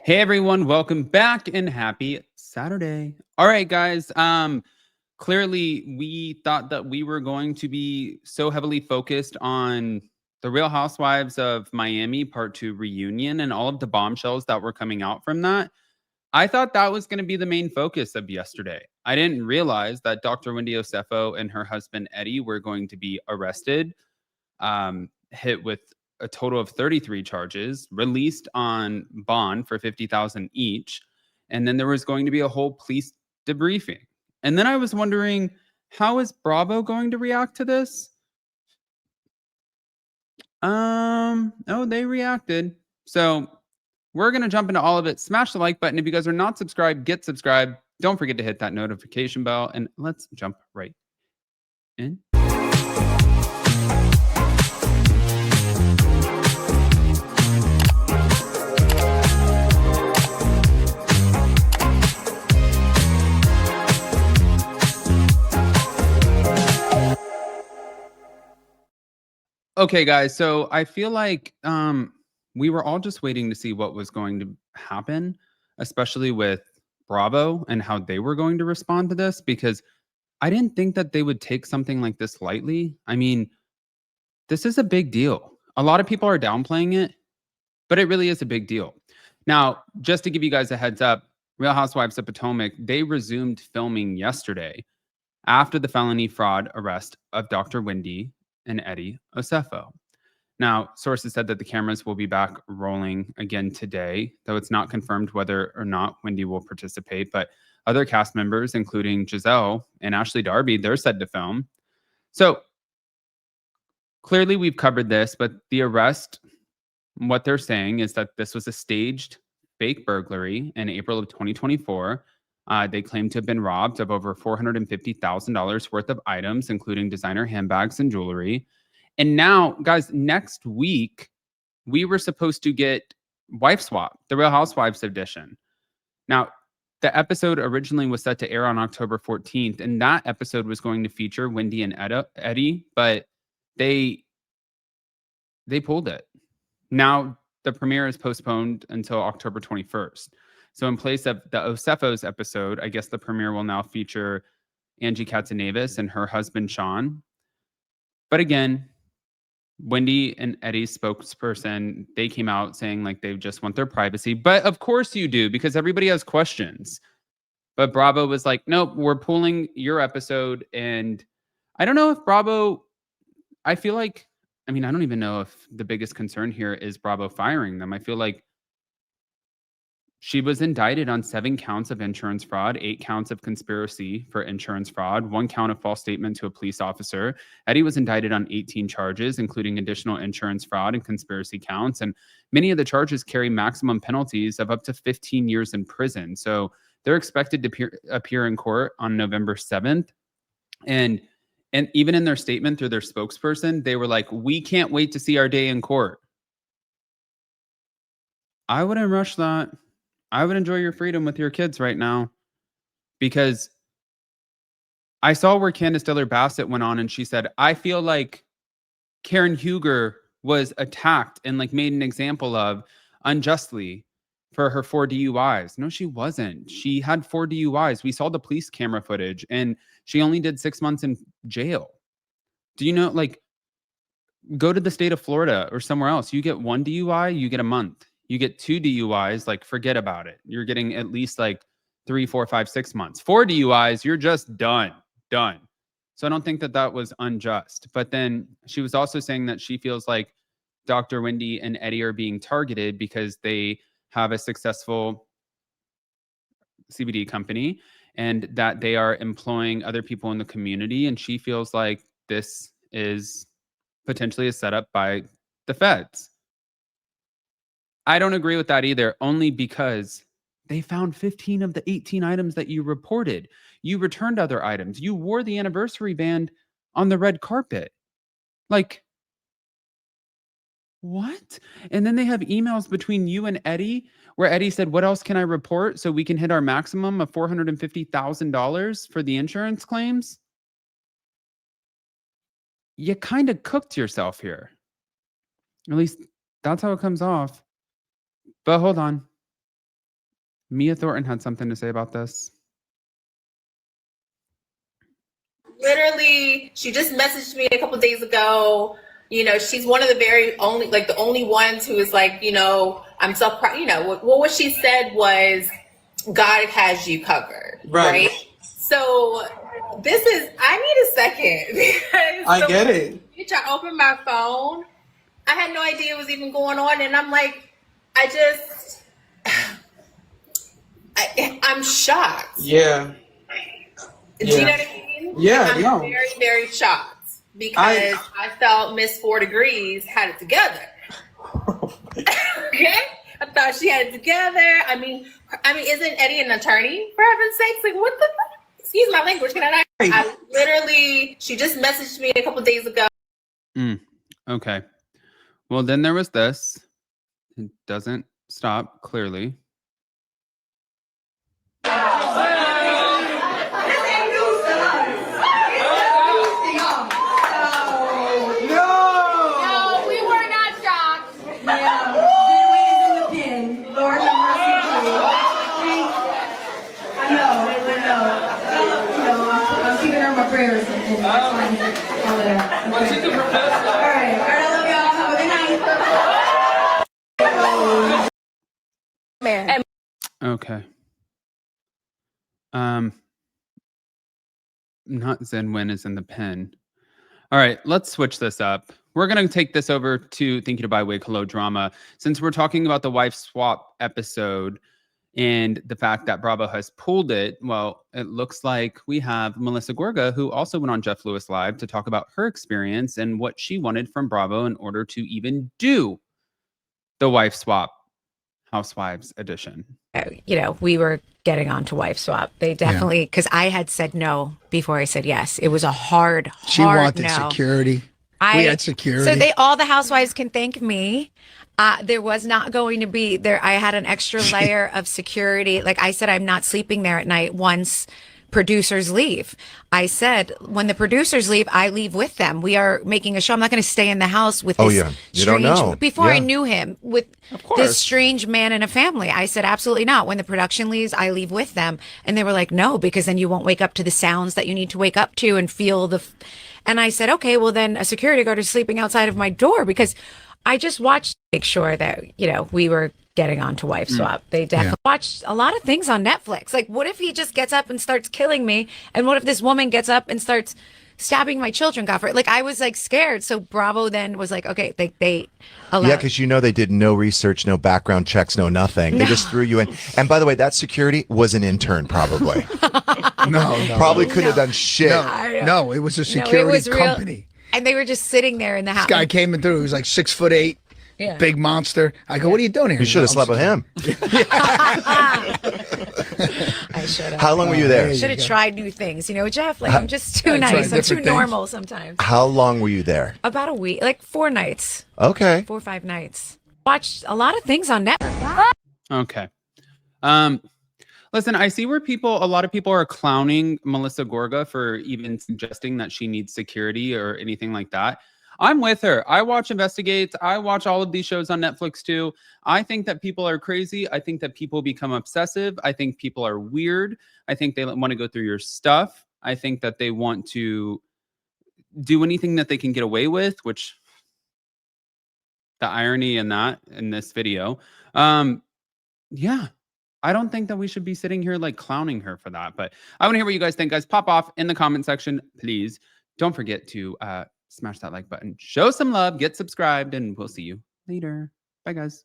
Hey everyone, welcome back and happy Saturday. All right, guys. Clearly we thought that we were going to be so heavily focused on the Real Housewives of Miami Part 2 reunion and all of the bombshells that were coming out from that. I thought that was going to be the main focus of yesterday. I didn't realize that Dr. Wendy Osefo and her husband Eddie were going to be arrested, hit with a total of 33 charges, released on bond for 50,000 each, and then there was going to be a whole police debriefing. And then I was wondering, how is Bravo going to react to this? Oh, they reacted. So we're going to jump into all of it. Smash the like button. If you guys are not subscribed, get subscribed. Don't forget to hit that notification bell, and let's jump right in. Okay, guys. So I feel like we were all just waiting to see what was going to happen, especially with Bravo and how they were going to respond to this, because I didn't think that they would take something like this lightly. I mean, this is a big deal. A lot of people are downplaying it, but it really is a big deal. Now, just to give you guys a heads up, Real Housewives of Potomac, they resumed filming yesterday after the felony fraud arrest of Dr. Wendy and Eddie Osefo. Now, sources said that the cameras will be back rolling again today, though it's not confirmed whether or not Wendy will participate. But other cast members, including Giselle and Ashley Darby, they're set to film. So clearly we've covered this, but the arrest, what they're saying is that this was a staged fake burglary in April of 2024. They claim to have been robbed of over $450,000 worth of items, including designer handbags and jewelry. And now, guys, next week, we were supposed to get Wife Swap, the Real Housewives edition. Now, the episode originally was set to air on October 14th, and that episode was going to feature Wendy and Eddie, but they pulled it. Now the premiere is postponed until October 21st. So in place of the Osefos episode, I guess the premiere will now feature Angie Katsunavis and her husband Sean. But again, Wendy and Eddie's spokesperson, they came out saying like they just want their privacy. But of course you do, because everybody has questions. But Bravo was like, nope, we're pulling your episode. And I don't know if Bravo, I feel like, I mean, I don't even know if the biggest concern here is Bravo firing them. I feel like she was indicted on 7 counts of insurance fraud, 8 counts of conspiracy for insurance fraud, 1 count of false statement to a police officer. Eddie was indicted on 18 charges, including additional insurance fraud and conspiracy counts. And many of the charges carry maximum penalties of up to 15 years in prison. So they're expected to appear in court on November 7th. And even in their statement through their spokesperson, they were like, we can't wait to see our day in court. I wouldn't rush that. I would enjoy your freedom with your kids right now, because I saw where Candace Diller Bassett went on and she said, I feel like Karen Huger was attacked and like made an example of unjustly for her 4 DUIs. No, she wasn't. She had 4 DUIs. We saw the police camera footage and she only did 6 months in jail. Do you know, like, go to the state of Florida or somewhere else. You get 1 DUI, you get a month. You get 2 DUIs, like forget about it. You're getting at least like 3, 4, 5, 6 months. 4 DUIs, you're just done. So I don't think that that was unjust. But then she was also saying that she feels like Dr. Wendy and Eddie are being targeted because they have a successful CBD company and that they are employing other people in the community. And she feels like this is potentially a setup by the feds. I don't agree with that either, only because they found 15 of the 18 items that you reported. You returned other items. You wore the anniversary band on the red carpet. Like, what? And then they have emails between you and Eddie where Eddie said, what else can I report so we can hit our maximum of $450,000 for the insurance claims? You kind of cooked yourself here. At least that's how it comes off. But hold on. Mia Thornton had something to say about this. Literally, she just messaged me a couple days ago. You know, she's one of the very only, like the only ones who is like, you know, I'm so proud. You know, what she said was, God has you covered, right? So this is, I need a second because I get it. I opened my phone. I had no idea it was even going on, and I'm like, I'm shocked. Yeah. Do you know what I mean? Yeah, I'm very, very shocked because I felt Miss 4 Degrees had it together. Okay? I thought she had it together. I mean, isn't Eddie an attorney, for heaven's sakes? Like, what the fuck? Excuse my language. Can I literally, she just messaged me a couple days ago. Okay. Well, then there was this. It doesn't stop, clearly. Prayers and all that. All right, I love y'all. Have a good night. Man. Okay. Not Zen Win is in the pen. All right, let's switch this up. We're going to take this over to Thank You to Buy Wig Hello Drama. Since we're talking about the wife swap episode and the fact that Bravo has pulled it, well, it looks like we have Melissa Gorga, who also went on Jeff Lewis Live to talk about her experience and what she wanted from Bravo in order to even do the wife swap Housewives edition. You know, we were getting on to wife swap. They definitely, because I had said no before I said yes. It was a hard She wanted no. security. We had security. So all the housewives can thank me. There was not going to be there. I had an extra layer of security. Like I said, I'm not sleeping there at night once producers leave. I said, when the producers leave, I leave with them. We are making a show. I'm not going to stay in the house with this You don't know. Before I knew him, with this strange man and a family. I said, absolutely not. When the production leaves, I leave with them. And they were like, no, because then you won't wake up to the sounds that you need to wake up to and feel the... And I said, okay, well then a security guard is sleeping outside of my door, because I just watched to make sure that, you know, we were getting on to wife swap. They definitely watched a lot of things on Netflix. Like, what if he just gets up and starts killing me? And what if this woman gets up and starts stabbing my children? God, like, I was like scared. So Bravo then was like, okay, they allowed. Yeah, because you know they did no research, no background checks, no nothing. They just threw you in. And by the way, that security was an intern, probably. No. Probably couldn't have done shit. No, it was a security company. And they were just sitting there in the house. This guy came in through. He was like 6'8", big monster. I go, what are you doing here? You should have slept with him. I should have. How long were you there? I should have tried new things. You know, Jeff, like, I'm just too nice. I'm too normal sometimes. How long were you there? About a week, like 4 nights. Okay. 4 or 5 nights. Watched a lot of things on Netflix. Okay. Listen, I see where a lot of people are clowning Melissa Gorga for even suggesting that she needs security or anything like that. I'm with her. I watch Investigate. I watch all of these shows on Netflix too. I think that people are crazy. I think that people become obsessive. I think people are weird. I think they want to go through your stuff. I think that they want to do anything that they can get away with, which the irony in this video. Yeah. I don't think that we should be sitting here like clowning her for that, but I want to hear what you guys think, guys. Pop off in the comment section, please. Don't forget to smash that like button, show some love, get subscribed, and we'll see you later. Bye, guys.